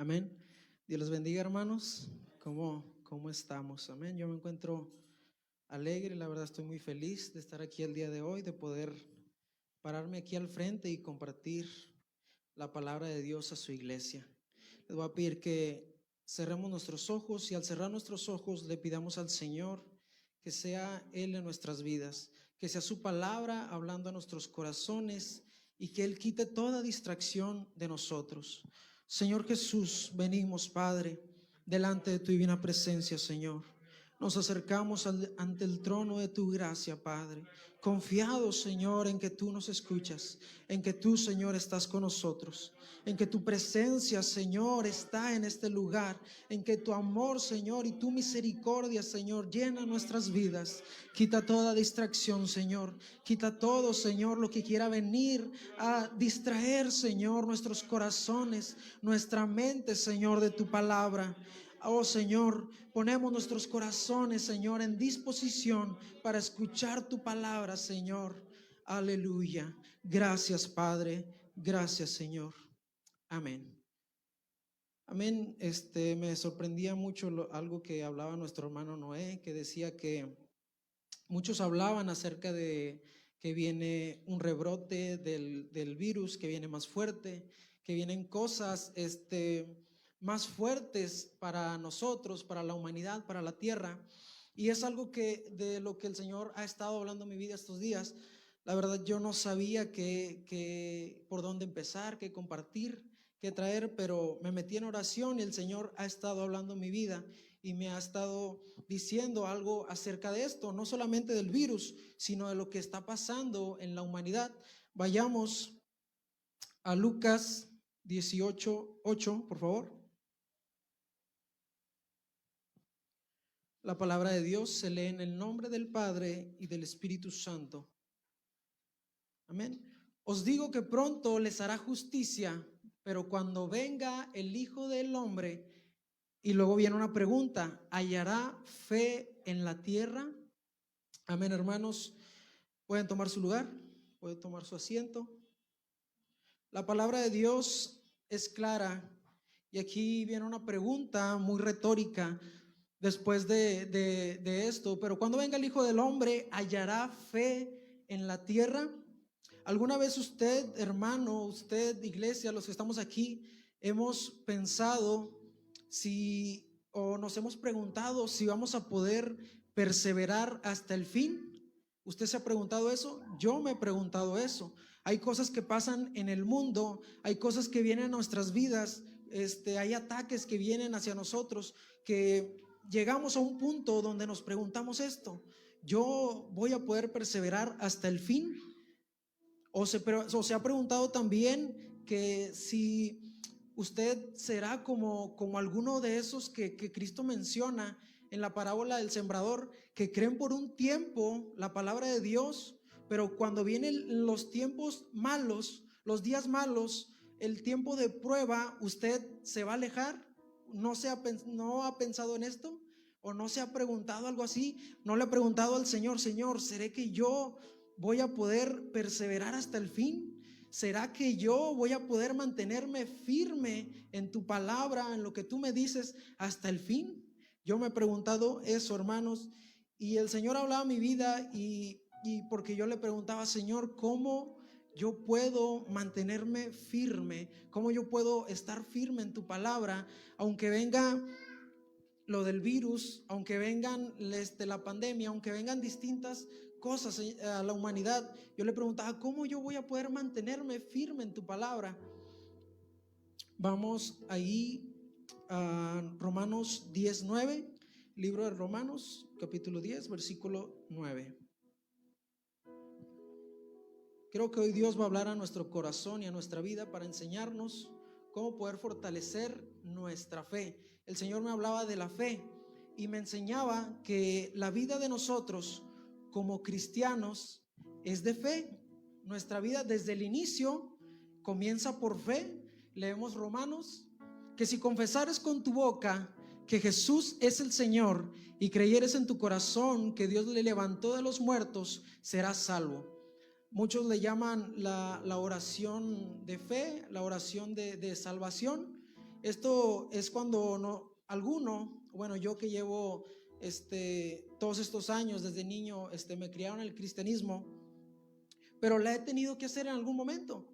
Amén. Dios les bendiga, hermanos. ¿Cómo estamos? Amén. Yo me encuentro alegre, la verdad estoy muy feliz de estar aquí el día de hoy, de poder pararme aquí al frente y compartir la palabra de Dios a su iglesia. Les voy a pedir que cerremos nuestros ojos y al cerrar nuestros ojos le pidamos al Señor que sea Él en nuestras vidas, que sea su palabra hablando a nuestros corazones y que Él quite toda distracción de nosotros. Señor Jesús, venimos, Padre, delante de tu divina presencia, Señor. Nos acercamos ante el trono de tu gracia, Padre, confiados, Señor, en que tú nos escuchas, en que tú, Señor, estás con nosotros, en que tu presencia, Señor, está en este lugar, en que tu amor, Señor, y tu misericordia, Señor, llena nuestras vidas. Quita toda distracción, Señor. Quita todo, Señor, lo que quiera venir a distraer, Señor, nuestros corazones, nuestra mente, Señor, de tu palabra. Oh Señor, ponemos nuestros corazones, Señor, en disposición para escuchar tu palabra, Señor. Aleluya. Gracias, Padre. Gracias, Señor. Amén. Amén. Me sorprendía mucho algo que hablaba nuestro hermano Noé, que decía que muchos hablaban acerca de que viene un rebrote del virus, que viene más fuerte, que vienen cosas más fuertes para nosotros, para la humanidad, para la tierra. Y es algo de lo que el Señor ha estado hablando en mi vida estos días. La verdad yo no sabía por dónde empezar, qué compartir, qué traer, pero me metí en oración y el Señor ha estado hablando en mi vida y me ha estado diciendo algo acerca de esto, no solamente del virus, sino de lo que está pasando en la humanidad. Vayamos a Lucas 18:8, por favor. La palabra de Dios se lee en el nombre del Padre y del Espíritu Santo. Amén. Os digo que pronto les hará justicia, pero cuando venga el Hijo del Hombre, y luego viene una pregunta, ¿hallará fe en la tierra? Amén, hermanos. Pueden tomar su lugar, pueden tomar su asiento. La palabra de Dios es clara y aquí viene una pregunta muy retórica después de esto. Pero cuando venga el Hijo del Hombre, ¿hallará fe en la tierra? ¿Alguna vez usted, hermano, usted, iglesia, los que estamos aquí, hemos pensado o nos hemos preguntado si vamos a poder perseverar hasta el fin? ¿Usted se ha preguntado eso? Yo me he preguntado eso. Hay cosas que pasan en el mundo, hay cosas que vienen a nuestras vidas, hay ataques que vienen hacia nosotros, que llegamos a un punto donde nos preguntamos esto: ¿yo voy a poder perseverar hasta el fin? O se ha preguntado también que si usted será como alguno de esos que Cristo menciona en la parábola del sembrador, que creen por un tiempo la palabra de Dios, pero cuando vienen los tiempos malos, los días malos, el tiempo de prueba, usted se va a alejar. ¿No ha pensado en esto? ¿O no se ha preguntado algo así? ¿No le ha preguntado al Señor: Señor, ¿seré que yo voy a poder perseverar hasta el fin? ¿Será que yo voy a poder mantenerme firme en tu palabra, en lo que tú me dices, hasta el fin? Yo me he preguntado eso, hermanos, y el Señor hablaba mi vida y porque yo le preguntaba: Señor, ¿cómo yo puedo mantenerme firme? ¿Cómo yo puedo estar firme en tu palabra, aunque venga lo del virus, aunque vengan la pandemia, aunque vengan distintas cosas a la humanidad? Yo le preguntaba: ¿cómo yo voy a poder mantenerme firme en tu palabra? Vamos ahí a Romanos 10:9, libro de Romanos, capítulo 10, versículo 9. Creo que hoy Dios va a hablar a nuestro corazón y a nuestra vida para enseñarnos cómo poder fortalecer nuestra fe. El Señor me hablaba de la fe y me enseñaba que la vida de nosotros como cristianos es de fe. Nuestra vida desde el inicio comienza por fe. Leemos Romanos, que si confesares con tu boca que Jesús es el Señor y creyeres en tu corazón que Dios le levantó de los muertos, serás salvo. Muchos le llaman la oración de fe, la oración de salvación. Esto es cuando bueno, yo que llevo todos estos años desde niño, me criaron en el cristianismo, pero la he tenido que hacer en algún momento.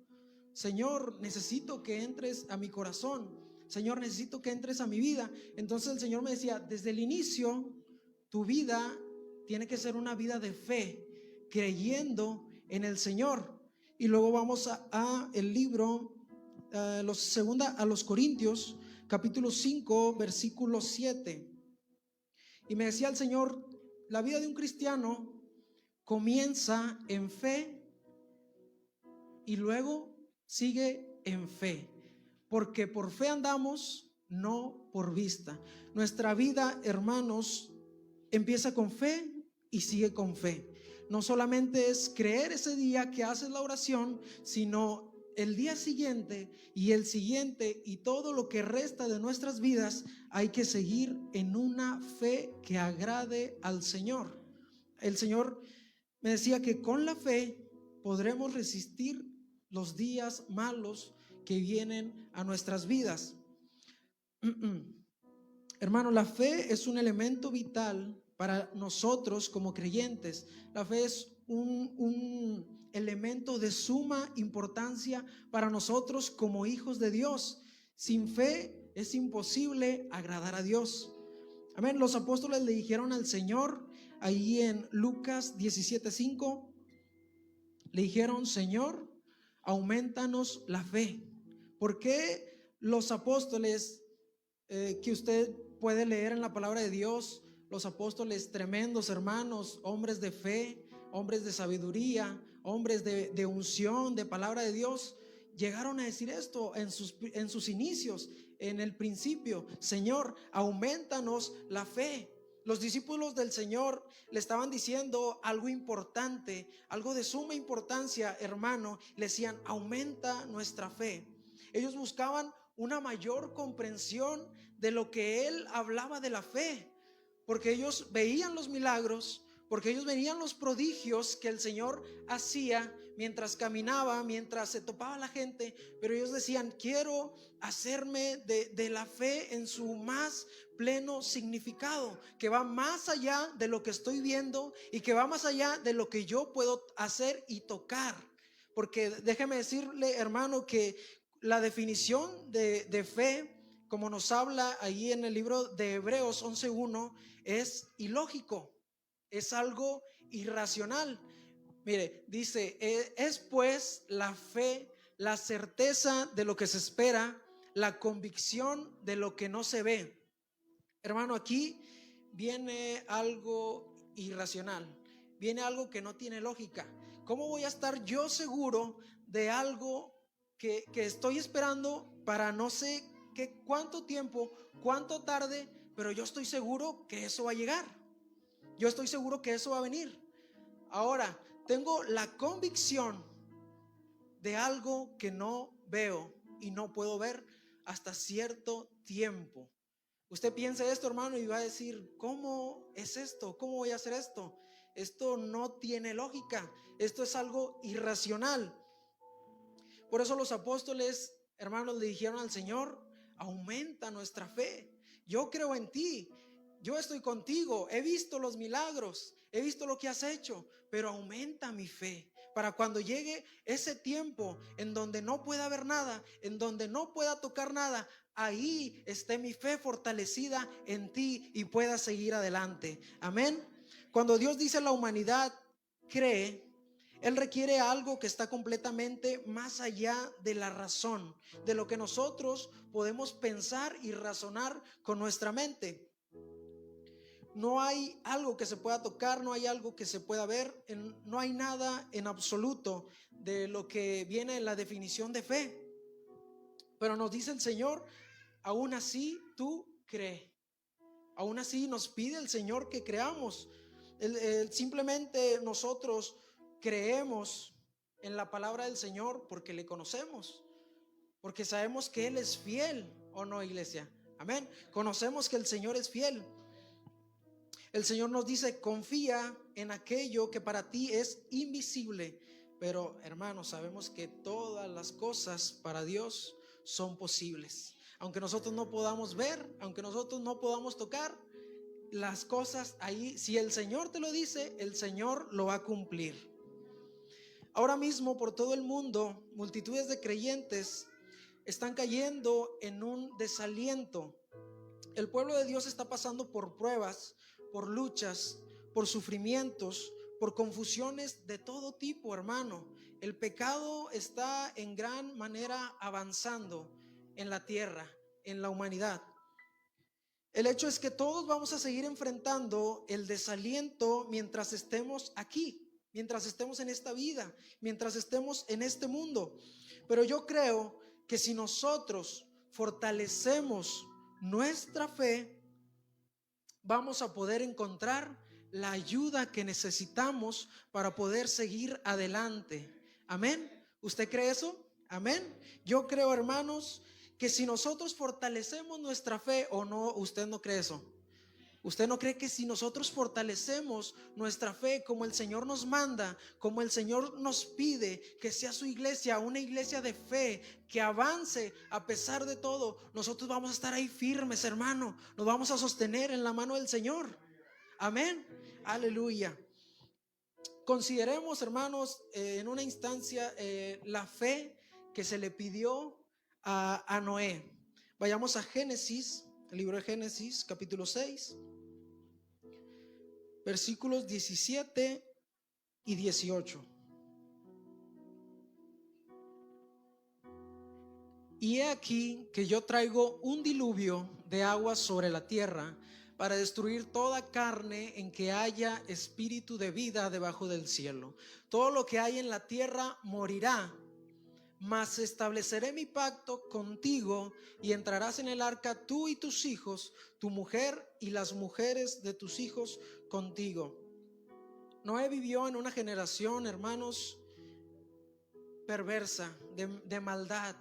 Señor, necesito que entres a mi corazón. Señor, necesito que entres a mi vida. Entonces el Señor me decía, desde el inicio, tu vida tiene que ser una vida de fe, creyendo en el Señor. Y luego vamos a el libro, segunda a los Corintios, capítulo 5, versículo 7. Y me decía el Señor, la vida de un cristiano comienza en fe y luego sigue en fe, porque por fe andamos, no por vista. Nuestra vida, hermanos, empieza con fe y sigue con fe. No solamente es creer ese día que haces la oración, sino el día siguiente y el siguiente y todo lo que resta de nuestras vidas. Hay que seguir en una fe que agrade al Señor. El Señor me decía que con la fe podremos resistir los días malos que vienen a nuestras vidas. Hermano, la fe es un elemento vital para nosotros como creyentes. La fe es un elemento de suma importancia para nosotros como hijos de Dios. Sin fe es imposible agradar a Dios. Amén. Los apóstoles le dijeron al Señor ahí en Lucas 17:5, le dijeron: Señor, aumentanos la fe. ¿Por qué los apóstoles que usted puede leer en la palabra de Dios, los apóstoles tremendos, hermanos, hombres de fe, hombres de sabiduría, hombres de unción, de palabra de Dios, llegaron a decir esto en sus inicios, en el principio? Señor, aumentanos la fe. Los discípulos del Señor le estaban diciendo algo importante, algo de suma importancia, hermano. Le decían: aumenta nuestra fe. Ellos buscaban una mayor comprensión de lo que él hablaba de la fe, porque ellos veían los milagros, porque ellos veían los prodigios que el Señor hacía mientras caminaba, mientras se topaba la gente. Pero ellos decían: quiero hacerme de la fe en su más pleno significado, que va más allá de lo que estoy viendo y que va más allá de lo que yo puedo hacer y tocar. Porque déjeme decirle, hermano, que la definición de fe, como nos habla ahí en el libro de Hebreos 11:1, es ilógico, es algo irracional. Mire, dice: es pues la fe la certeza de lo que se espera, la convicción de lo que no se ve. Hermano, aquí viene algo irracional, viene algo que no tiene lógica. ¿Cómo voy a estar yo seguro de algo que estoy esperando para no sé qué, cuánto tiempo, cuánto tarde, pero yo estoy seguro que eso va a llegar? Yo estoy seguro que eso va a venir. Ahora, tengo la convicción de algo que no veo y no puedo ver hasta cierto tiempo. Usted piense esto, hermano, y va a decir: ¿cómo es esto? ¿Cómo voy a hacer esto? Esto no tiene lógica. Esto es algo irracional. Por eso los apóstoles, hermanos, le dijeron al Señor: aumenta nuestra fe. Yo creo en ti, yo estoy contigo, he visto los milagros, he visto lo que has hecho, pero aumenta mi fe para cuando llegue ese tiempo en donde no pueda haber nada, en donde no pueda tocar nada, ahí esté mi fe fortalecida en ti y pueda seguir adelante. Amén. Cuando Dios dice la humanidad cree, Él requiere algo que está completamente más allá de la razón, de lo que nosotros podemos pensar y razonar con nuestra mente. No hay algo que se pueda tocar, no hay algo que se pueda ver, no hay nada en absoluto de lo que viene en la definición de fe. Pero nos dice el Señor: aún así tú cree. Aún así nos pide el Señor que creamos. Simplemente nosotros creemos en la palabra del Señor porque le conocemos, porque sabemos que Él es fiel, ¿o no, iglesia? Amén. Conocemos que el Señor es fiel. El Señor nos dice: confía en aquello que para ti es invisible. Pero, hermanos, sabemos que todas las cosas para Dios son posibles. Aunque nosotros no podamos ver, aunque nosotros no podamos tocar, las cosas ahí, si el Señor te lo dice, el Señor lo va a cumplir. Ahora mismo por todo el mundo, multitudes de creyentes están cayendo en un desaliento. El pueblo de Dios está pasando por pruebas, por luchas, por sufrimientos, por confusiones de todo tipo, hermano. El pecado está en gran manera avanzando en la tierra, en la humanidad. El hecho es que todos vamos a seguir enfrentando el desaliento mientras estemos aquí, mientras estemos en esta vida, mientras estemos en este mundo. Pero yo creo que si nosotros fortalecemos nuestra fe, vamos a poder encontrar la ayuda que necesitamos para poder seguir adelante. Amén. ¿Usted cree eso? Amén. Yo creo, hermanos, que si nosotros fortalecemos nuestra fe, o no, usted no cree eso. ¿Usted no cree que si nosotros fortalecemos nuestra fe como el Señor nos manda, como el Señor nos pide, que sea su iglesia, una iglesia de fe, que avance a pesar de todo, nosotros vamos a estar ahí firmes, hermano, nos vamos a sostener en la mano del Señor? Amén, aleluya. Consideremos, hermanos, en una instancia la fe que se le pidió a Noé. Vayamos a Génesis, el libro de Génesis, capítulo 6. Versículos 17 y 18. Y he aquí que yo traigo un diluvio de aguas sobre la tierra para destruir toda carne en que haya espíritu de vida debajo del cielo. Todo lo que hay en la tierra morirá, mas estableceré mi pacto contigo y entrarás en el arca tú y tus hijos, tu mujer y las mujeres de tus hijos contigo. Noé vivió en una generación, hermanos, perversa, de maldad,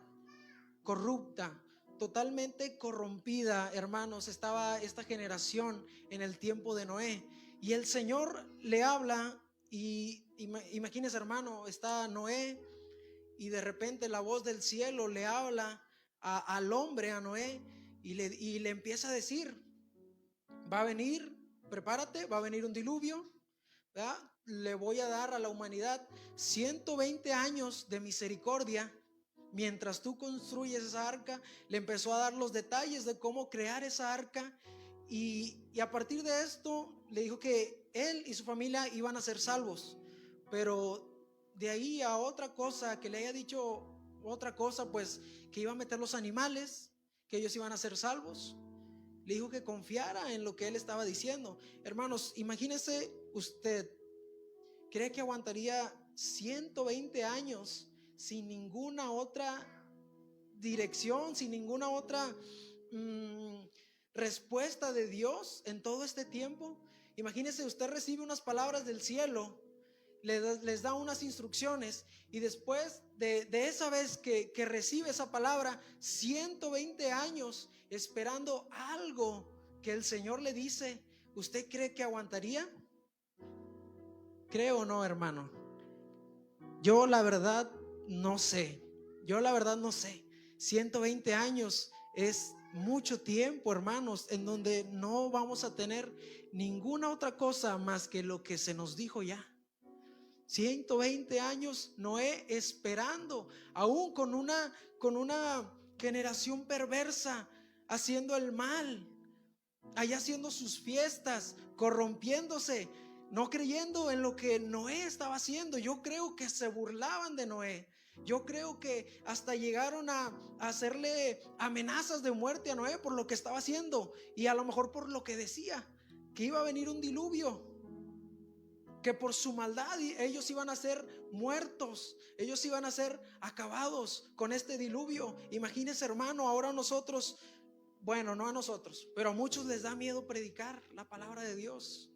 corrupta, totalmente corrompida, hermanos. Estaba esta generación en el tiempo de Noé. Y el Señor le habla y imagínese, hermano, está Noé y de repente la voz del cielo le habla al hombre, a Noé, y le empieza a decir: va a venir, prepárate, va a venir un diluvio, ¿verdad? Le voy a dar a la humanidad 120 años de misericordia mientras tú construyes esa arca. Le empezó a dar los detalles de cómo crear esa arca y a partir de esto le dijo que él y su familia iban a ser salvos. Pero de ahí a otra cosa, que le haya dicho otra cosa, pues que iba a meter los animales, que ellos iban a ser salvos. Le dijo que confiara en lo que él estaba diciendo. Hermanos, imagínese usted, ¿cree que aguantaría 120 años sin ninguna otra dirección, sin ninguna otra respuesta de Dios en todo este tiempo? Imagínese, usted recibe unas palabras del cielo, les da unas instrucciones, y después de esa vez que recibe esa palabra, 120 años esperando algo que el Señor le dice. ¿Usted cree que aguantaría? ¿Cree o no, hermano? Yo la verdad no sé. 120 años es mucho tiempo, hermanos, en donde no vamos a tener ninguna otra cosa más que lo que se nos dijo ya. 120 años Noé esperando, aún con una generación perversa, haciendo el mal, allá haciendo sus fiestas, corrompiéndose, no creyendo en lo que Noé estaba haciendo. Yo creo que se burlaban de Noé. Yo creo que hasta llegaron a hacerle amenazas de muerte a Noé por lo que estaba haciendo, y a lo mejor por lo que decía, que iba a venir un diluvio, que por su maldad ellos iban a ser muertos, ellos iban a ser acabados con este diluvio. Imagínese, hermano, ahora nosotros, bueno, no a nosotros, pero a muchos les da miedo predicar la palabra de Dios.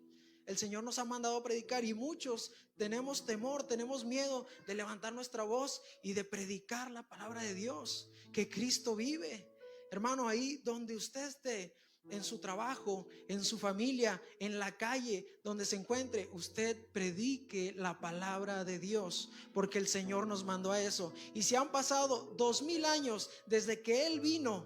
El Señor nos ha mandado a predicar y muchos tenemos temor, tenemos miedo de levantar nuestra voz y de predicar la palabra de Dios, que Cristo vive. Hermano, ahí donde usted esté, en su trabajo, en su familia, en la calle, donde se encuentre, usted predique la palabra de Dios, porque el Señor nos mandó a eso. Y si han pasado 2000 años desde que Él vino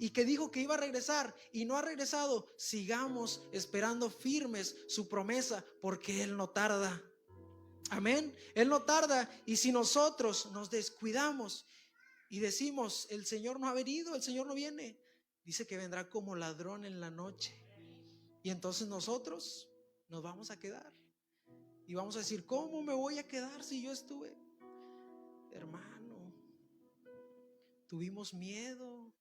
y que dijo que iba a regresar y no ha regresado, sigamos esperando firmes su promesa, porque Él no tarda. Amén. Él no tarda, y si nosotros nos descuidamos y decimos, el Señor no ha venido, el Señor no viene, dice que vendrá como ladrón en la noche. Y entonces nosotros nos vamos a quedar y vamos a decir, ¿cómo me voy a quedar si yo estuve? Hermano, tuvimos miedo,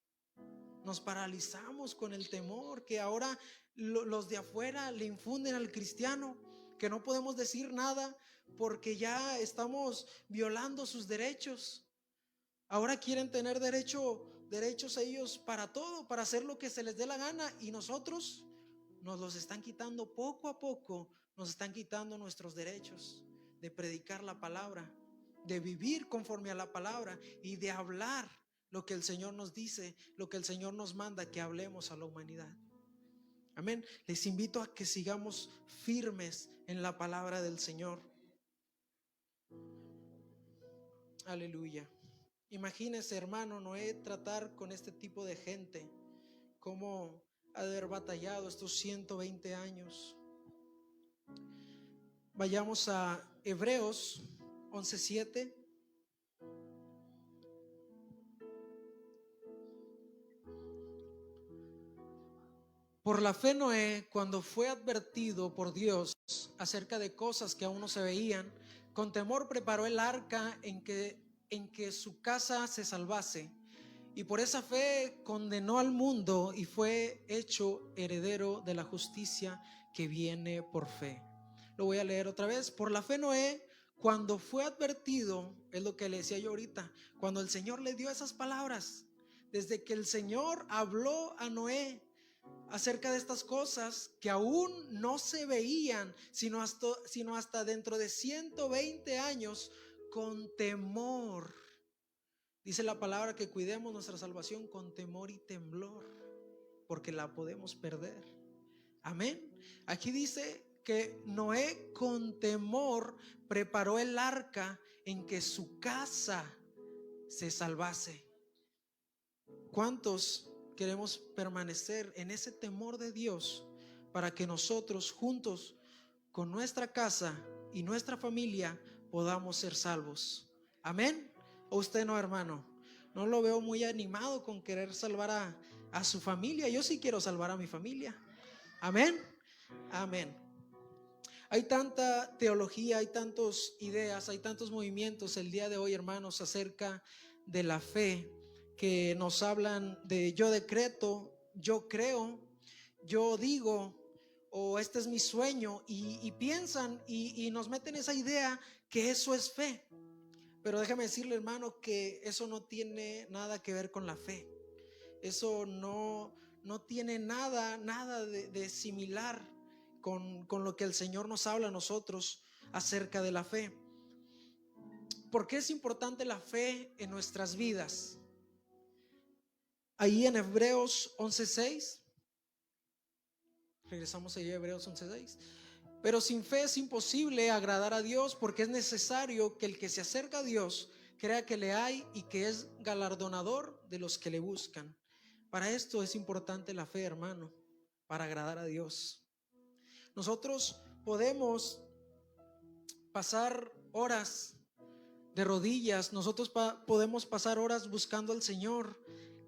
nos paralizamos con el temor que ahora los de afuera le infunden al cristiano, que no podemos decir nada porque ya estamos violando sus derechos. Ahora quieren tener derechos ellos para todo, para hacer lo que se les dé la gana, y nosotros nos los están quitando poco a poco, nos están quitando nuestros derechos de predicar la palabra, de vivir conforme a la palabra y de hablar lo que el Señor nos dice, lo que el Señor nos manda que hablemos a la humanidad. Amén. Les invito a que sigamos firmes en la palabra del Señor. Aleluya. Imagínese, hermano Noé, tratar con este tipo de gente, cómo ha de haber batallado estos 120 años. Vayamos a Hebreos 11:7. Por la fe Noé, cuando fue advertido por Dios acerca de cosas que aún no se veían, con temor preparó el arca en que su casa se salvase, y por esa fe condenó al mundo y fue hecho heredero de la justicia que viene por fe. Lo voy a leer otra vez. Por la fe Noé, cuando fue advertido, es lo que le decía yo ahorita, cuando el Señor le dio esas palabras, desde que el Señor habló a Noé acerca de estas cosas que aún no se veían, sino hasta dentro de 120 años, con temor. Dice la palabra que cuidemos nuestra salvación con temor y temblor, porque la podemos perder. Amén. Aquí dice que Noé con temor preparó el arca en que su casa se salvase. ¿Cuántos queremos permanecer en ese temor de Dios para que nosotros juntos con nuestra casa y nuestra familia podamos ser salvos? Amén. ¿O usted no, hermano? No lo veo muy animado con querer salvar a su familia. Yo sí quiero salvar a mi familia. Amén. Amén. Hay tanta teología, hay tantas ideas, hay tantos movimientos el día de hoy, hermanos, acerca de la fe, que nos hablan de yo decreto, yo creo, yo digo, o este es mi sueño, y piensan y nos meten esa idea que eso es fe. Pero déjame decirle, hermano, que eso no tiene nada que ver con la fe. Eso no tiene nada de similar con lo que el Señor nos habla a nosotros acerca de la fe. ¿Por qué es importante la fe en nuestras vidas? Ahí en Hebreos 11:6, regresamos ahí a Hebreos 11:6. Pero sin fe es imposible agradar a Dios, porque es necesario que el que se acerca a Dios crea que le hay y que es galardonador de los que le buscan. Para esto es importante la fe, hermano, para agradar a Dios. Nosotros podemos pasar horas de rodillas, nosotros podemos pasar horas buscando al Señor,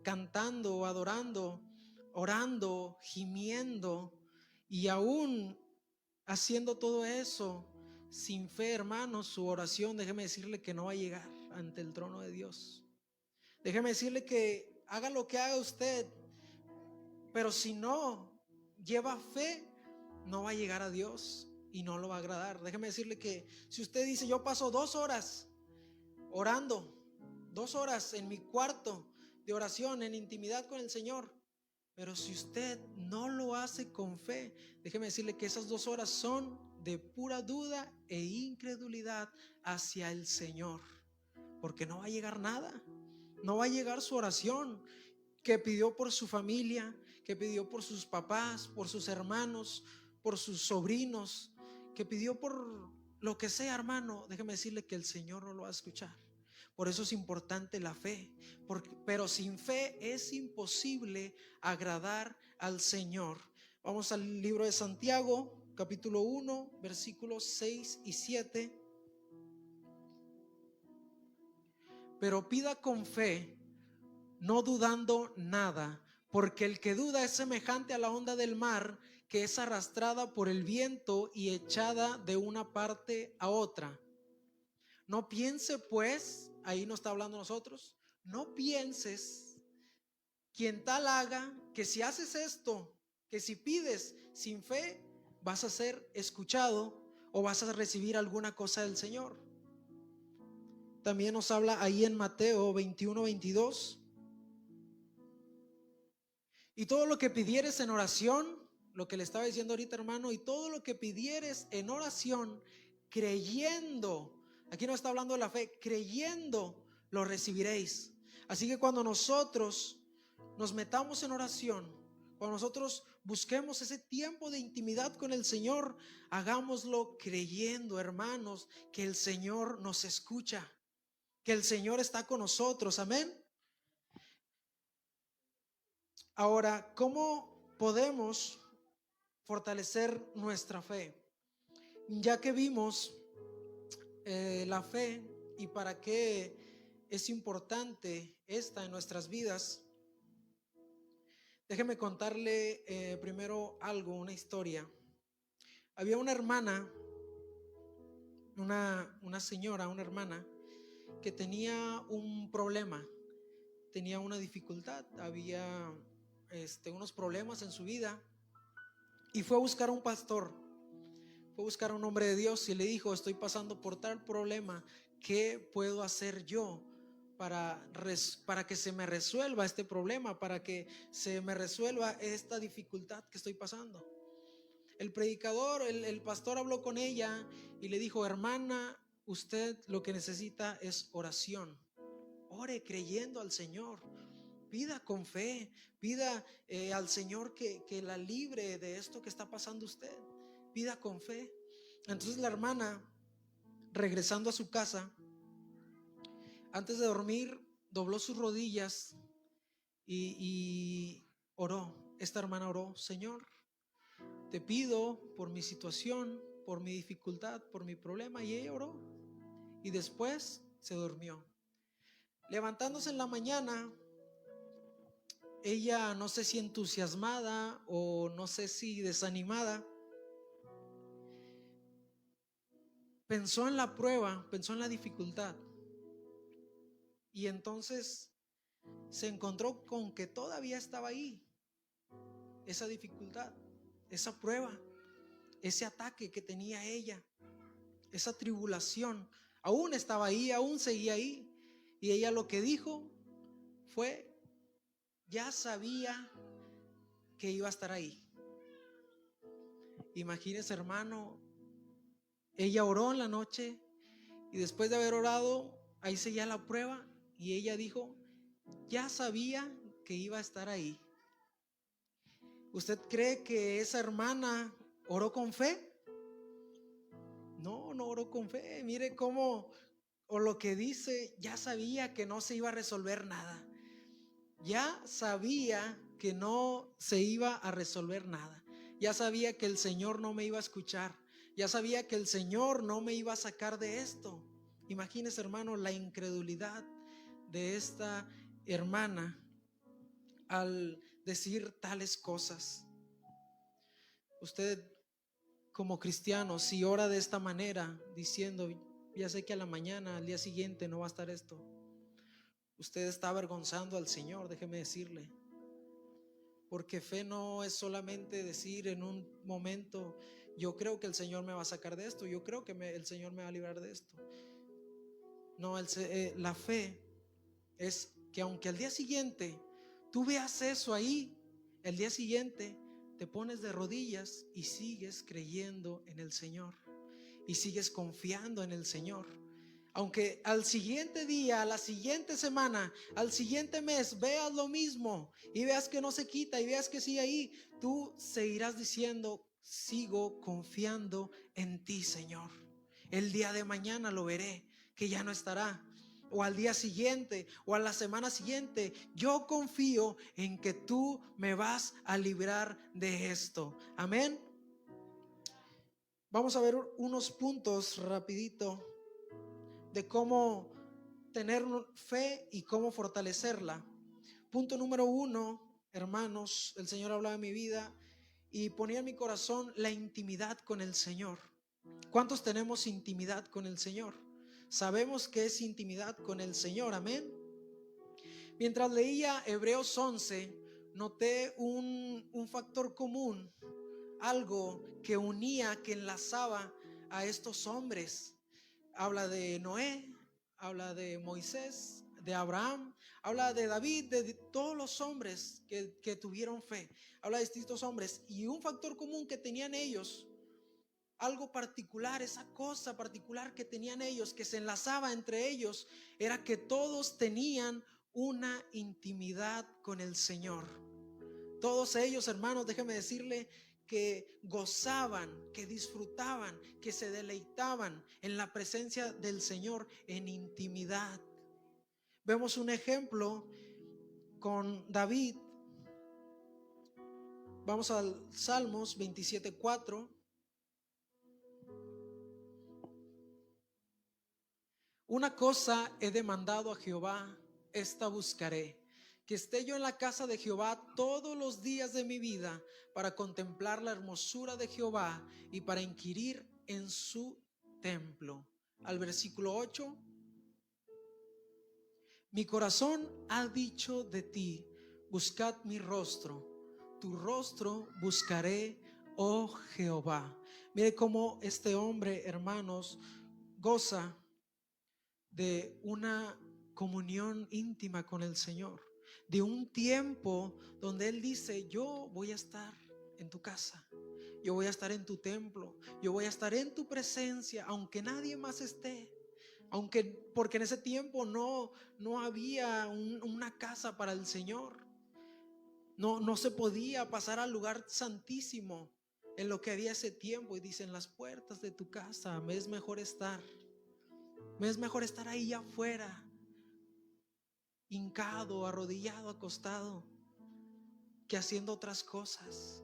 cantando, adorando, orando, gimiendo, y aún haciendo todo eso sin fe, hermano, su oración, déjeme decirle que no va a llegar ante el trono de Dios. Déjeme decirle que haga lo que haga usted, pero si no lleva fe, no va a llegar a Dios y no lo va a agradar. Déjeme decirle que si usted dice, yo paso 2 horas orando, 2 horas en mi cuarto de oración, en intimidad con el Señor, pero si usted no lo hace con fe, déjeme decirle que esas 2 horas son de pura duda e incredulidad hacia el Señor, porque no va a llegar nada. No va a llegar su oración que pidió por su familia, que pidió por sus papás, por sus hermanos, por sus sobrinos, que pidió por lo que sea, hermano. Déjeme decirle que el Señor no lo va a escuchar, Por eso es importante la fe, pero sin fe es imposible agradar al Señor. Vamos al libro de Santiago, capítulo 1, versículos 6 y 7. Pero pida con fe, no dudando nada, porque el que duda es semejante a la onda del mar, que es arrastrada por el viento y echada de una parte a otra. No piense pues, ahí no está hablando nosotros, no pienses quien tal haga, que si haces esto, que si pides sin fe, vas a ser escuchado o vas a recibir alguna cosa del Señor. También nos habla ahí en Mateo 21:22. Y todo lo que pidieres en oración, lo que le estaba diciendo ahorita, hermano, y todo lo que pidieres en oración, creyendo, aquí no está hablando de la fe, creyendo, lo recibiréis. Así que cuando nosotros nos metamos en oración, cuando nosotros busquemos ese tiempo de intimidad con el Señor, hagámoslo creyendo, hermanos, que el Señor nos escucha, que el Señor está con nosotros. Amén. Ahora, ¿cómo podemos fortalecer nuestra fe? Ya que vimos la fe y para qué es importante esta en nuestras vidas, déjeme contarle primero algo, una historia. Había una hermana, una señora, una hermana que tenía un problema, tenía una dificultad, había unos problemas en su vida y fue a buscar a un pastor. Fue a buscar a un hombre de Dios y le dijo: estoy pasando por tal problema, ¿qué puedo hacer yo para que se me resuelva este problema, para que se me resuelva esta dificultad que estoy pasando? El predicador, el pastor habló con ella y le dijo: hermana, usted lo que necesita es oración. Ore creyendo al Señor, pida con fe, pida al Señor que la libre de esto que está pasando usted, pida con fe. Entonces la hermana, regresando a su casa, antes de dormir, dobló sus rodillas y oró. Esta hermana oró: Señor, te pido por mi situación, por mi dificultad, por mi problema. Y ella oró y después se durmió. Levantándose en la mañana, ella, no sé si entusiasmada o no sé si desanimada, pensó en la prueba, pensó en la dificultad, y entonces se encontró con que todavía estaba ahí esa dificultad, esa prueba, ese ataque que tenía ella, esa tribulación, aún estaba ahí, aún seguía ahí. Y ella lo que dijo fue: ya sabía que iba a estar ahí. Imagínese, hermano, ella oró en la noche y después de haber orado, ahí seguía la prueba y ella dijo: ya sabía que iba a estar ahí. ¿Usted cree que esa hermana oró con fe? No, no oró con fe. Mire cómo, o lo que dice, ya sabía que no se iba a resolver nada. Ya sabía que no se iba a resolver nada. Ya sabía que el Señor no me iba a escuchar. Ya sabía que el Señor no me iba a sacar de esto. Imagínese, hermano, la incredulidad de esta hermana al decir tales cosas. Usted, como cristiano, si ora de esta manera, diciendo: ya sé que a la mañana, al día siguiente no va a estar esto, usted está avergonzando al Señor, déjeme decirle. Porque fe no es solamente decir en un momento: yo creo que el Señor me va a sacar de esto, yo creo que el Señor me va a librar de esto. No, la fe es que aunque al día siguiente tú veas eso ahí, el día siguiente te pones de rodillas y sigues creyendo en el Señor y sigues confiando en el Señor. Aunque al siguiente día, a la siguiente semana, al siguiente mes veas lo mismo y veas que no se quita y veas que sigue ahí, tú seguirás diciendo: sigo confiando en ti, Señor. El día de mañana lo veré, que ya no estará. o al día siguiente o a la semana siguiente. Yo confío en que tú me vas a librar de esto. Amén. Vamos a ver unos puntos rapidito de cómo tener fe y cómo fortalecerla. Punto número 1, hermanos, el Señor hablaba en mi vida y ponía en mi corazón la intimidad con el Señor. ¿Cuántos tenemos intimidad con el Señor? Sabemos que es intimidad con el Señor, amén. Mientras leía Hebreos 11, noté un factor común, algo que unía, que enlazaba a estos hombres. Habla de Noé, habla de Moisés, de Abraham, habla de David, de todos los hombres que tuvieron fe. Habla de distintos hombres y un factor común que tenían ellos, algo particular, esa cosa particular que tenían ellos, que se enlazaba entre ellos, era que todos tenían una intimidad con el Señor. Todos ellos, hermanos, déjeme decirle que gozaban, que disfrutaban, que se deleitaban en la presencia del Señor en intimidad. Vemos un ejemplo con David. Vamos al Salmos 27:4. Una cosa he demandado a Jehová, esta buscaré, que esté yo en la casa de Jehová todos los días de mi vida, para contemplar la hermosura de Jehová y para inquirir en su templo. Al versículo 8. Mi corazón ha dicho de ti, buscad mi rostro, tu rostro buscaré, oh Jehová. Mire cómo este hombre, hermanos, goza de una comunión íntima con el Señor, de un tiempo donde Él dice: yo voy a estar en tu casa, yo voy a estar en tu templo, yo voy a estar en tu presencia, aunque nadie más esté. Porque en ese tiempo no había una casa para el Señor. No se podía pasar al lugar santísimo en lo que había ese tiempo. Y dicen: las puertas de tu casa me es mejor estar ahí afuera, hincado, arrodillado, acostado, que haciendo otras cosas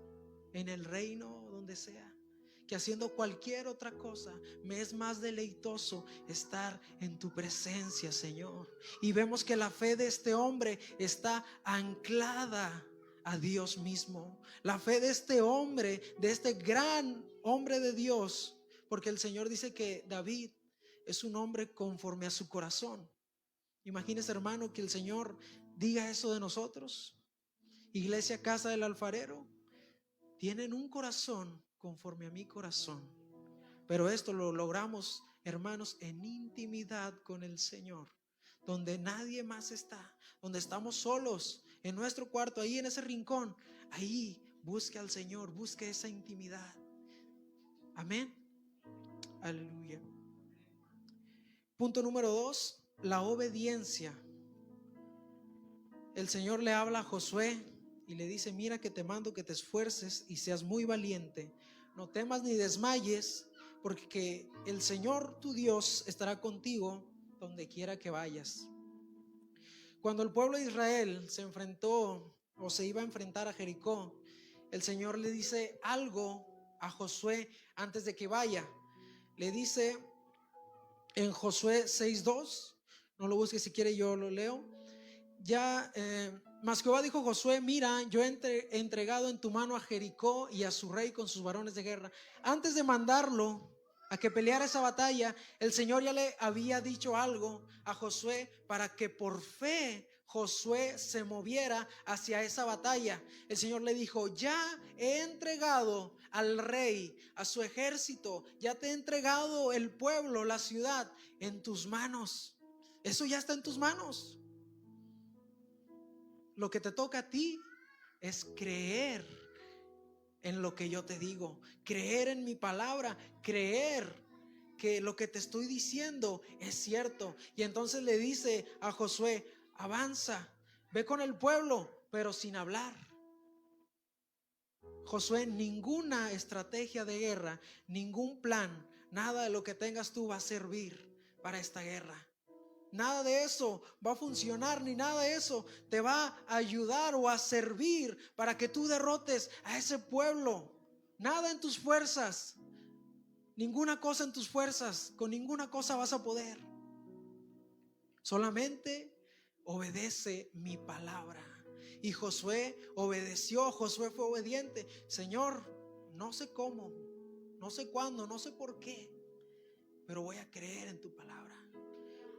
en el reino, donde sea, que haciendo cualquier otra cosa. Me es más deleitoso estar en tu presencia, Señor. Y vemos que la fe de este hombre está anclada a Dios mismo. La fe de este hombre, de este gran hombre de Dios, porque el Señor dice que David es un hombre conforme a su corazón. Imagínese, hermano, que el Señor diga eso de nosotros. Iglesia Casa del Alfarero, tienen un corazón conforme a mi corazón. Pero esto lo logramos, hermanos, en intimidad con el Señor, donde nadie más está, donde estamos solos en nuestro cuarto, ahí en ese rincón. Ahí busque al Señor, busque esa intimidad. Amén. Aleluya. Punto número 2, la obediencia. El Señor le habla a Josué y le dice: mira que te mando que te esfuerces y seas muy valiente. No temas ni desmayes, porque el Señor tu Dios estará contigo donde quiera que vayas. Cuando el pueblo de Israel se enfrentó o se iba a enfrentar a Jericó, el Señor le dice algo a Josué antes de que vaya. Le dice en Josué 6:2, no lo busque, si quiere yo lo leo. Mas Jehová dijo a Josué: mira, yo he entregado en tu mano a Jericó y a su rey con sus varones de guerra. Antes de mandarlo a que peleara esa batalla, el Señor ya le había dicho algo a Josué para que por fe Josué se moviera hacia esa batalla. El Señor le dijo: ya he entregado al rey, a su ejército, ya te he entregado el pueblo, la ciudad en tus manos. Eso ya está en tus manos. Lo que te toca a ti es creer en lo que yo te digo, creer en mi palabra, creer que lo que te estoy diciendo es cierto. Y entonces le dice a Josué: avanza, ve con el pueblo, pero sin hablar. Josué, ninguna estrategia de guerra, ningún plan, nada de lo que tengas tú va a servir para esta guerra. Nada de eso va a funcionar, ni nada de eso te va a ayudar o a servir para que tú derrotes a ese pueblo. Nada en tus fuerzas, ninguna cosa en tus fuerzas, con ninguna cosa vas a poder. Solamente obedece mi palabra. Y Josué obedeció, Josué fue obediente. Señor, no sé cómo, no sé cuándo, no sé por qué, pero voy a creer en tu palabra.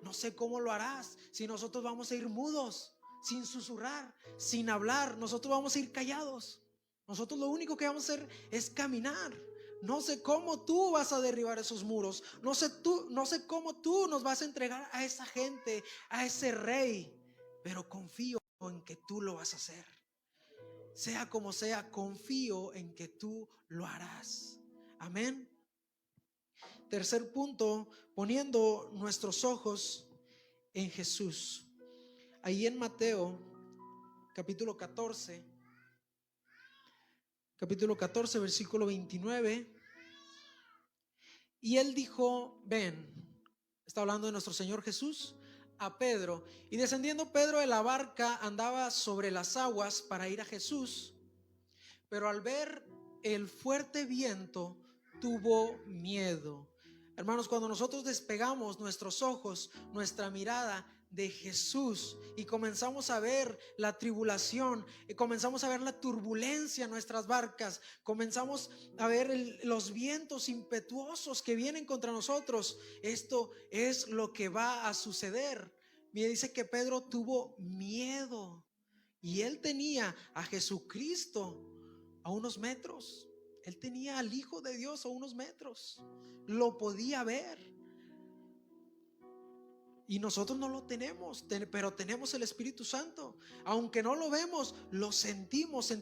No sé cómo lo harás, si nosotros vamos a ir mudos, sin susurrar, sin hablar. Nosotros vamos a ir callados. Nosotros lo único que vamos a hacer es caminar. No sé cómo tú vas a derribar esos muros. No sé cómo tú nos vas a entregar a esa gente, a ese rey, pero confío en que tú lo vas a hacer. Sea como sea, confío en que tú lo harás. Amén. Tercer punto, poniendo nuestros ojos en Jesús. Ahí en Mateo capítulo 14, versículo 29. Y él dijo, ven, está hablando de nuestro Señor Jesús, a Pedro. Y descendiendo Pedro de la barca, andaba sobre las aguas para ir a Jesús. Pero al ver el fuerte viento, tuvo miedo. Hermanos, cuando nosotros despegamos nuestros ojos, nuestra mirada de Jesús y comenzamos a ver la tribulación, y comenzamos a ver la turbulencia en nuestras barcas, comenzamos a ver los vientos impetuosos que vienen contra nosotros, esto es lo que va a suceder. Me dice que Pedro tuvo miedo y él tenía a Jesucristo a unos metros. Él tenía al Hijo de Dios a unos metros. Lo podía ver. Y nosotros no lo tenemos, pero tenemos el Espíritu Santo. Aunque no lo vemos, lo sentimos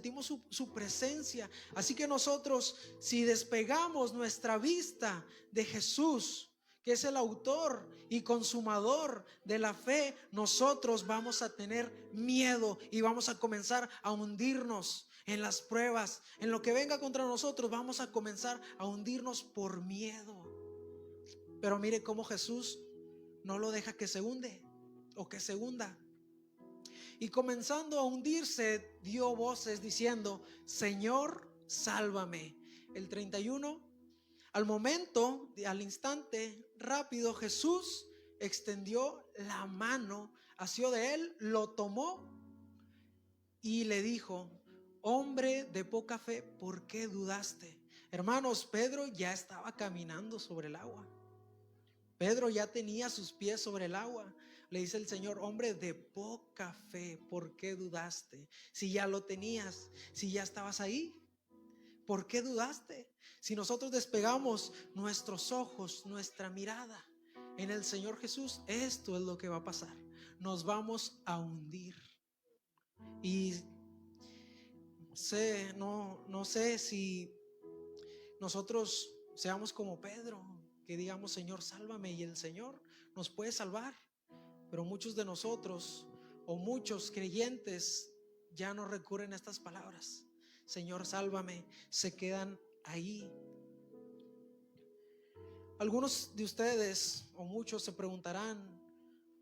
su presencia. Así que nosotros, si despegamos nuestra vista de Jesús, que es el autor y consumador de la fe, nosotros vamos a tener miedo y vamos a comenzar a hundirnos en las pruebas, en lo que venga contra nosotros. Vamos a comenzar a hundirnos por miedo. Pero mire cómo Jesús no lo deja que se hunde o que se hunda. Y comenzando a hundirse, dio voces diciendo, Señor, sálvame. El 31, al momento, al instante, rápido, Jesús extendió la mano, asió de él, lo tomó y le dijo, hombre de poca fe, ¿por qué dudaste? Hermanos, Pedro ya estaba caminando sobre el agua. Pedro ya tenía sus pies sobre el agua. Le dice el Señor, hombre de poca fe, ¿por qué dudaste? Si ya lo tenías, si ya estabas ahí, ¿por qué dudaste? Si nosotros despegamos nuestros ojos, nuestra mirada en el Señor Jesús, esto es lo que va a pasar. Nos vamos a hundir. Y no sé si nosotros seamos como Pedro, que digamos, Señor, sálvame, y el Señor nos puede salvar. Pero muchos de nosotros o muchos creyentes ya no recurren a estas palabras, Señor, sálvame, se quedan ahí. Algunos de ustedes o muchos se preguntarán,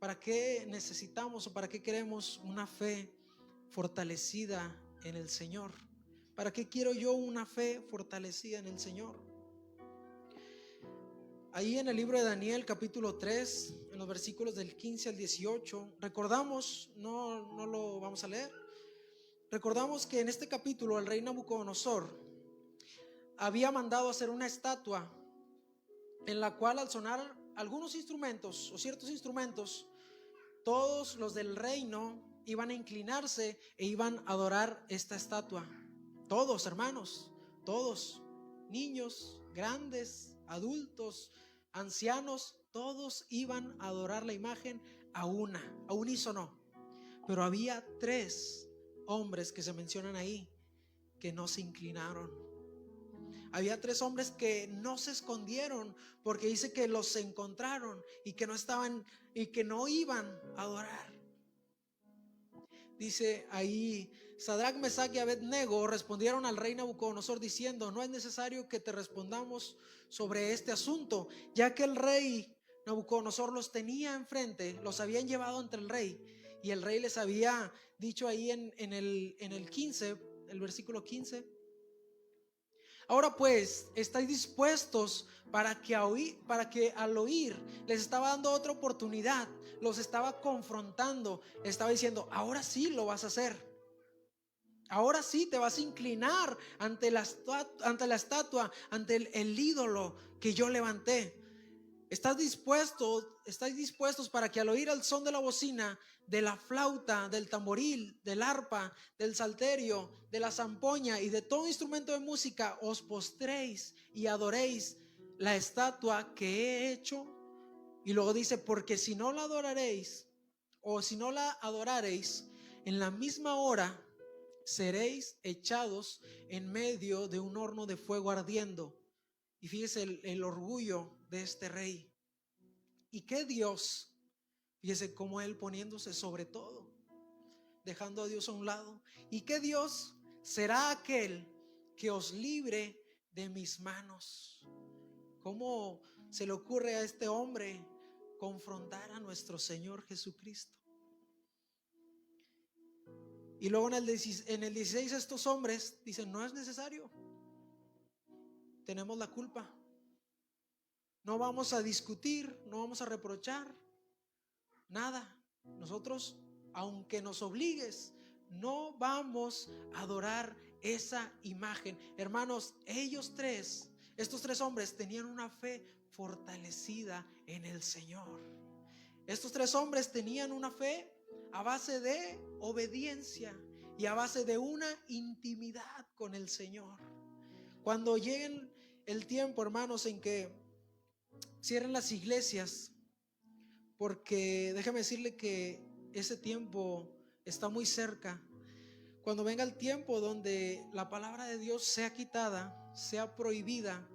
¿para qué necesitamos o para qué queremos una fe fortalecida en el Señor? ¿Para qué quiero yo una fe fortalecida en el Señor? Ahí en el libro de Daniel capítulo 3, en los versículos del 15 al 18, recordamos, no lo vamos a leer, recordamos que en este capítulo el rey Nabucodonosor había mandado hacer una estatua en la cual, al sonar algunos instrumentos o ciertos instrumentos, todos los del reino iban a inclinarse e iban a adorar esta estatua. Todos, hermanos, todos, niños, grandes, adultos, ancianos, todos iban a adorar la imagen a unísono. Pero había 3 hombres que se mencionan ahí que no se inclinaron. Había 3 hombres que no se escondieron, porque dice que los encontraron y que no estaban y que no iban a adorar. Dice ahí, Sadrach, Mesach y Abednego respondieron al rey Nabucodonosor diciendo, no es necesario que te respondamos sobre este asunto, ya que el rey Nabucodonosor los tenía enfrente, los habían llevado ante el rey, y el rey les había dicho ahí en el 15, el versículo 15: ahora pues, ¿estáis dispuestos para que al oír les estaba dando otra oportunidad? Los estaba confrontando, estaba diciendo: ahora sí lo vas a hacer. Ahora sí te vas a inclinar ante la estatua, ante el ídolo que yo levanté. ¿Estáis dispuestos para que al oír el son de la bocina, de la flauta, del tamboril, del arpa, del salterio, de la zampoña y de todo instrumento de música, os postréis y adoréis la estatua que he hecho? Y luego dice: porque si no la adoraréis, o si no la adoraréis, en la misma hora seréis echados en medio de un horno de fuego ardiendo. Y fíjese el orgullo de este rey. ¿Y qué Dios? Fíjese cómo él poniéndose sobre todo, dejando a Dios a un lado. ¿Y qué Dios será aquel que os libre de mis manos? ¿Cómo se le ocurre a este hombre confrontar a nuestro Señor Jesucristo? Y luego en el 16 estos hombres dicen: no es necesario, tenemos la culpa, no vamos a discutir, no vamos a reprochar nada. Nosotros, aunque nos obligues, no vamos a adorar esa imagen. Hermanos, estos tres hombres tenían una fe fortalecida en el Señor. Estos tres hombres tenían una fe a base de obediencia y a base de una intimidad con el Señor. Cuando llegue el tiempo, hermanos, en que cierren las iglesias, porque déjame decirle que ese tiempo está muy cerca. Cuando venga el tiempo donde la palabra de Dios sea quitada, sea prohibida,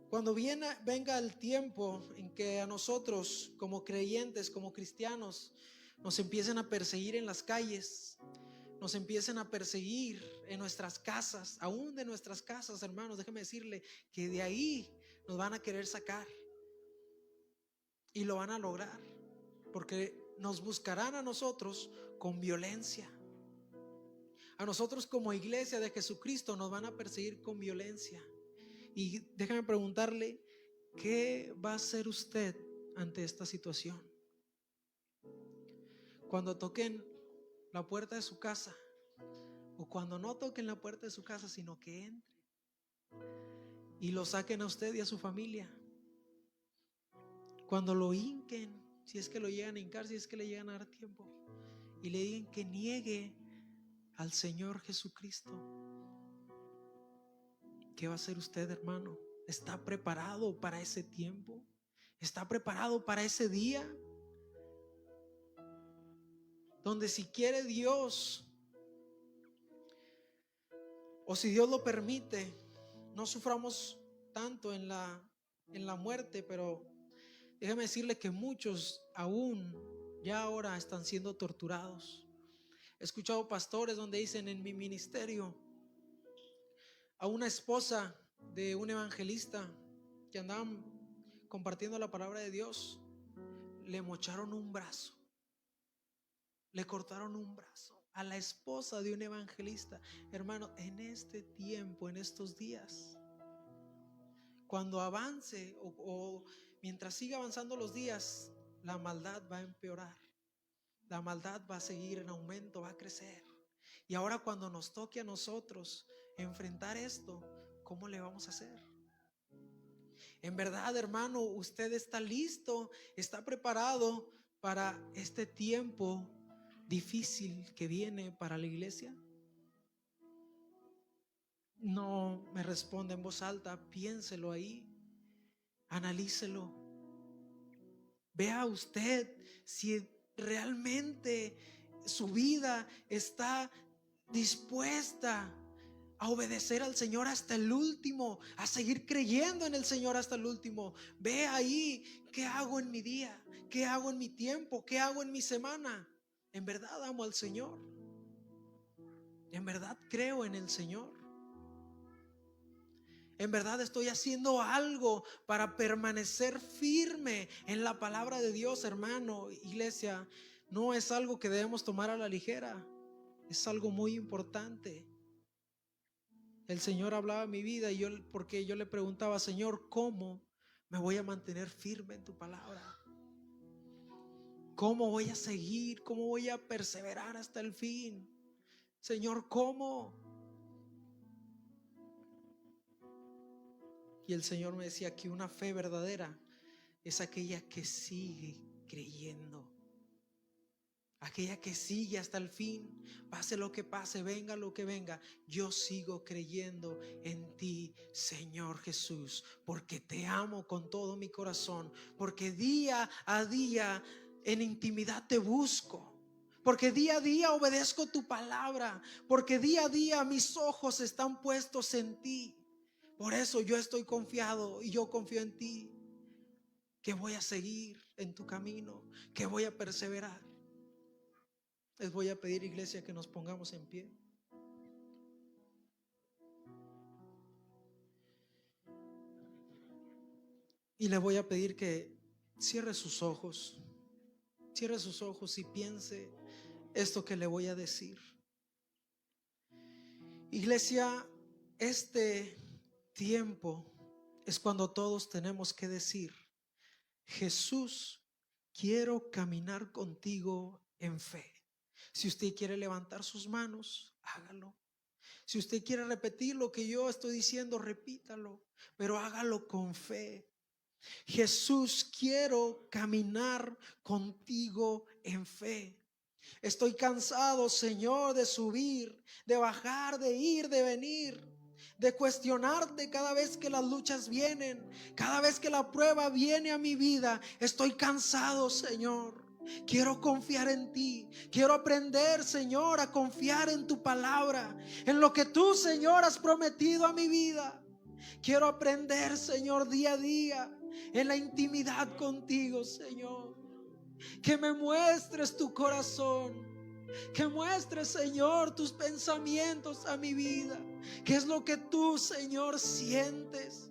cuando venga el tiempo en que a nosotros como creyentes, como cristianos, nos empiecen a perseguir en las calles, nos empiecen a perseguir en nuestras casas, aún de nuestras casas, hermanos, déjeme decirle que de ahí nos van a querer sacar. Y lo van a lograr, porque nos buscarán a nosotros con violencia. A nosotros como iglesia de Jesucristo nos van a perseguir con violencia. Y déjame preguntarle: ¿qué va a hacer usted ante esta situación? Cuando toquen la puerta de su casa, o cuando no toquen la puerta de su casa, sino que entren y lo saquen a usted y a su familia. Cuando lo hinquen, si es que lo llegan a hincar, si es que le llegan a dar tiempo, y le digan que niegue al Señor Jesucristo, ¿qué va a hacer usted, hermano? ¿Está preparado para ese tiempo? ¿Está preparado para ese día? Donde si quiere Dios, o si Dios lo permite, no suframos tanto en la muerte, pero déjame decirle que muchos aún ya ahora están siendo torturados. He escuchado pastores donde dicen: en mi ministerio, a una esposa de un evangelista que andaban compartiendo la palabra de Dios, le mocharon un brazo, le cortaron un brazo a la esposa de un evangelista. Hermano, en este tiempo, en estos días, cuando avance o mientras siga avanzando los días, la maldad va a empeorar, la maldad va a seguir en aumento, va a crecer. Y ahora cuando nos toque a nosotros enfrentar esto, ¿cómo le vamos a hacer? En verdad, hermano, usted está listo, está preparado para este tiempo difícil que viene para la iglesia. No me responda en voz alta, piénselo ahí, analícelo. Vea usted si realmente su vida está dispuesta a obedecer al Señor hasta el último, a seguir creyendo en el Señor hasta el último. Ve ahí, ¿qué hago en mi día? ¿Qué hago en mi tiempo? ¿Qué hago en mi semana? ¿En verdad amo al Señor? ¿En verdad creo en el Señor? En verdad estoy haciendo algo para permanecer firme en la palabra de Dios, hermano. Iglesia, no es algo que debemos tomar a la ligera. Es algo muy importante. El Señor hablaba en mi vida porque yo le preguntaba: Señor, ¿cómo me voy a mantener firme en tu palabra? ¿Cómo voy a seguir? ¿Cómo voy a perseverar hasta el fin? Señor, ¿cómo? Y el Señor me decía que una fe verdadera es aquella que sigue creyendo, aquella que sigue hasta el fin. Pase lo que pase, venga lo que venga, yo sigo creyendo en ti, Señor Jesús, porque te amo con todo mi corazón, porque día a día en intimidad te busco, porque día a día obedezco tu palabra, porque día a día mis ojos están puestos en ti. Por eso yo estoy confiado y yo confío en ti, que voy a seguir en tu camino, que voy a perseverar. Les voy a pedir, iglesia, que nos pongamos en pie. Y le voy a pedir que cierre sus ojos y piense esto que le voy a decir. Iglesia, este tiempo es cuando todos tenemos que decir: Jesús, quiero caminar contigo en fe. Si usted quiere levantar sus manos, hágalo. Si usted quiere repetir lo que yo estoy diciendo, repítalo, pero hágalo con fe. Jesús, quiero caminar contigo en fe. Estoy cansado, Señor, de subir, de bajar, de ir, de venir, de cuestionarte cada vez que las luchas vienen, cada vez que la prueba viene a mi vida. Estoy cansado, Señor. Quiero confiar en ti. Quiero aprender, Señor, a confiar en tu palabra, en lo que tú, Señor, has prometido a mi vida. Quiero aprender, Señor, día a día en la intimidad contigo, Señor. Que me muestres tu corazón, que muestres, Señor, tus pensamientos a mi vida. ¿Qué es lo que tú, Señor, sientes?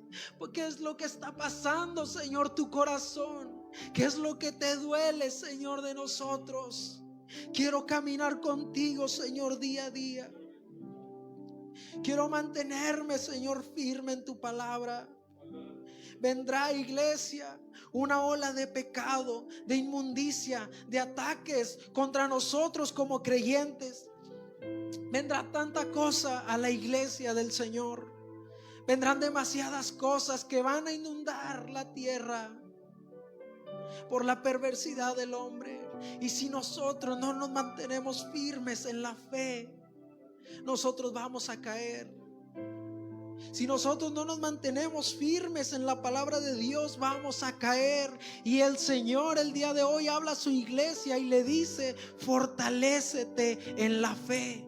¿Qué es lo que está pasando, Señor, tu corazón? ¿Qué es lo que te duele, Señor, de nosotros? Quiero caminar contigo, Señor, día a día. Quiero mantenerme, Señor, firme en tu palabra. Vendrá, iglesia, una ola de pecado, de inmundicia, de ataques contra nosotros como creyentes. Vendrá tanta cosa a la iglesia del Señor. Vendrán demasiadas cosas que van a inundar la tierra por la perversidad del hombre. Y si nosotros no nos mantenemos firmes en la fe, nosotros vamos a caer. Si nosotros no nos mantenemos firmes en la palabra de Dios, vamos a caer. Y el Señor el día de hoy habla a su iglesia y le dice: fortalécete en la fe.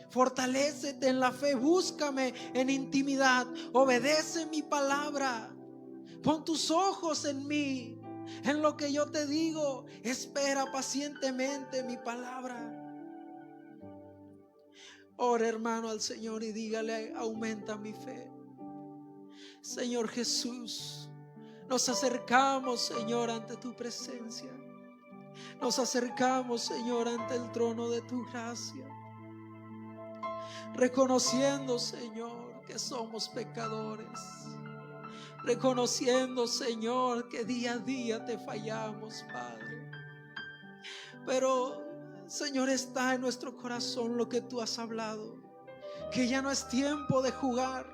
Fortalécete en la fe, búscame en intimidad, obedece mi palabra, pon tus ojos en mí, en lo que yo te digo, espera pacientemente mi palabra. Ora, hermano, al Señor y dígale: aumenta mi fe. Señor Jesús, nos acercamos, Señor, ante tu presencia. Nos acercamos, Señor, ante el trono de tu gracia, reconociendo, Señor, que somos pecadores, reconociendo, Señor, que día a día te fallamos, Padre. Pero, Señor, está en nuestro corazón lo que tú has hablado, que ya no es tiempo de jugar,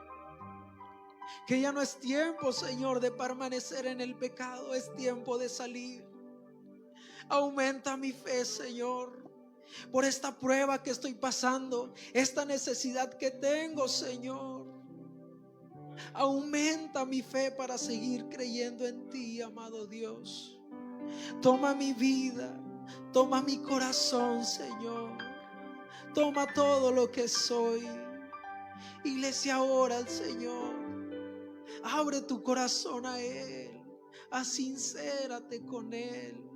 que ya no es tiempo, Señor, de permanecer en el pecado, es tiempo de salir. Aumenta mi fe, Señor, por esta prueba que estoy pasando, esta necesidad que tengo, Señor. Aumenta mi fe para seguir creyendo en ti, amado Dios. Toma mi vida, toma mi corazón, Señor. Toma todo lo que soy. Iglesia, ora al Señor. Abre tu corazón a Él. Asincérate con Él.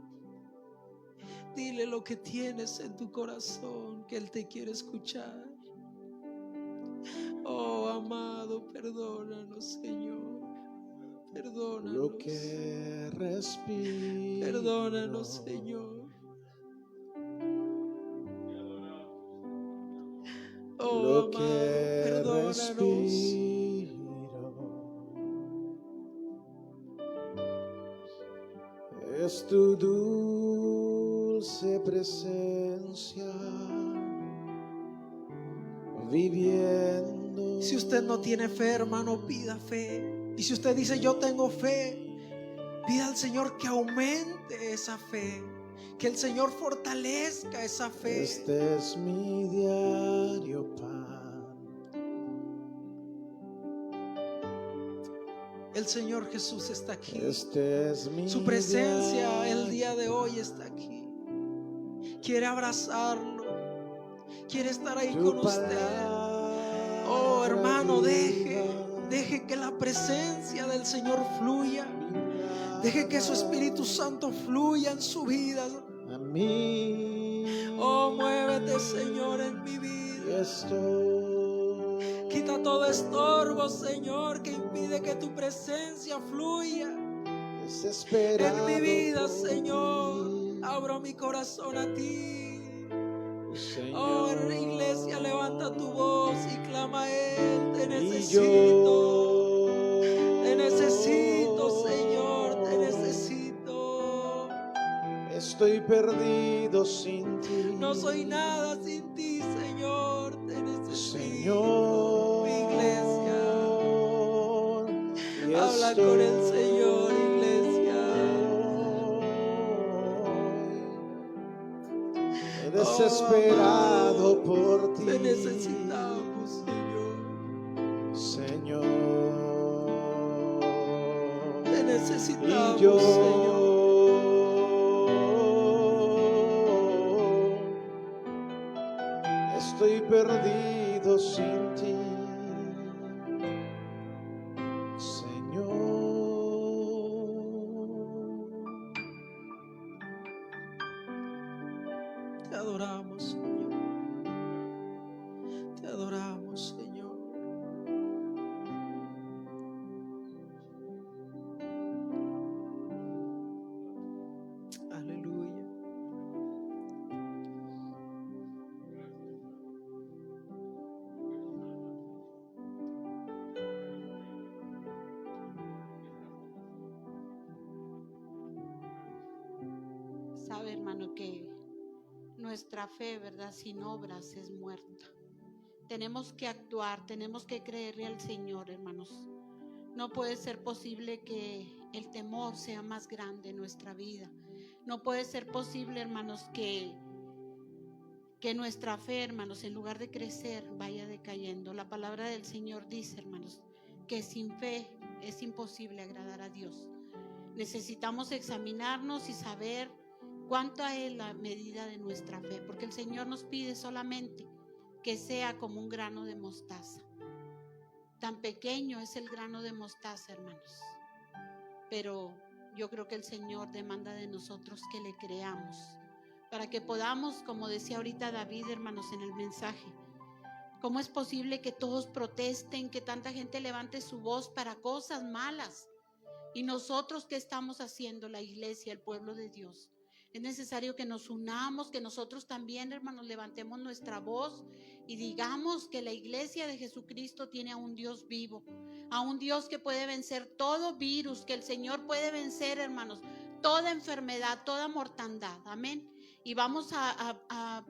Dile lo que tienes en tu corazón, que Él te quiere escuchar. Oh, amado, perdónanos, Señor. Perdónanos. Lo que respiro. Perdónanos, Señor. Oh, Lo amado, que perdónanos. respiro es tu dulce presencia viviendo. Si usted no tiene fe, hermano, pida fe. Y si usted dice yo tengo fe, pida al Señor que aumente esa fe, que el Señor fortalezca esa fe. Este es mi diario pan. El Señor Jesús está aquí. Este es mi Su presencia diario el día de hoy está aquí. Quiere abrazarlo, quiere estar ahí Tu con usted. Oh, hermano, palabra deje que la presencia del Señor fluya. Deje que su Espíritu Santo fluya en su vida. a mí. Oh, muévete, Señor, en mi vida. Estoy Quita todo estorbo, Señor, que impide que tu presencia fluya desesperado en mi vida, por Señor. ti, Abro mi corazón a ti. Señor. Oh, iglesia, levanta tu voz y clama a Él. Te Y necesito. Te yo necesito, Señor. Te necesito. estoy perdido sin ti. No soy nada sin ti, Señor. Te necesito. Señor, Mi iglesia. y Habla con el Señor, iglesia. Desesperado Oh, por ti. te necesitamos, Señor. Señor. Te necesitamos, Y yo Señor. estoy perdido sin ti, Señor. Te adoramos, Señor. Te adoramos, Señor. Aleluya. Sabe, hermano, que nuestra fe, ¿verdad?, sin obras es muerta. Tenemos que actuar, tenemos que creerle al Señor, hermanos. No puede ser posible que el temor sea más grande en nuestra vida. No puede ser posible, hermanos, que nuestra fe, hermanos, en lugar de crecer, vaya decayendo. La palabra del Señor dice, hermanos, que sin fe es imposible agradar a Dios. Necesitamos examinarnos y saber cuánta es la medida de nuestra fe, porque el Señor nos pide solamente que sea como un grano de mostaza. Tan pequeño es el grano de mostaza, hermanos, pero yo creo que el Señor demanda de nosotros que le creamos, para que podamos, como decía ahorita David, hermanos, en el mensaje, ¿cómo es posible que todos protesten, que tanta gente levante su voz para cosas malas? Y nosotros, ¿qué estamos haciendo? La iglesia, el pueblo de Dios. Es necesario que nos unamos, que nosotros también, hermanos, levantemos nuestra voz y digamos que la iglesia de Jesucristo tiene a un Dios vivo, a un Dios que puede vencer todo virus, que el Señor puede vencer, hermanos, toda enfermedad, toda mortandad. Amén. Y vamos a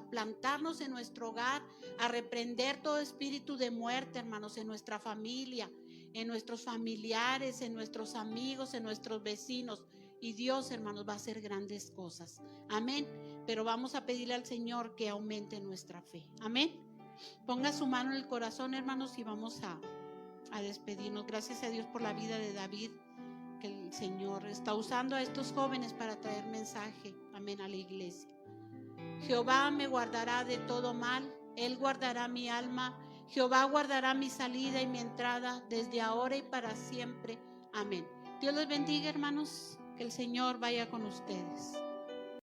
plantarnos en nuestro hogar, a reprender todo espíritu de muerte, hermanos, en nuestra familia, en nuestros familiares, en nuestros amigos, en nuestros vecinos. Y Dios, hermanos, va a hacer grandes cosas. Amén. Pero vamos a pedirle al Señor que aumente nuestra fe. Amén. Ponga su mano en el corazón, hermanos, y vamos a despedirnos. Gracias a Dios por la vida de David, que el Señor está usando a estos jóvenes para traer mensaje. Amén, a la iglesia. Jehová me guardará de todo mal. Él guardará mi alma. Jehová guardará mi salida y mi entrada desde ahora y para siempre. Amén. Dios los bendiga, hermanos. Que el Señor vaya con ustedes.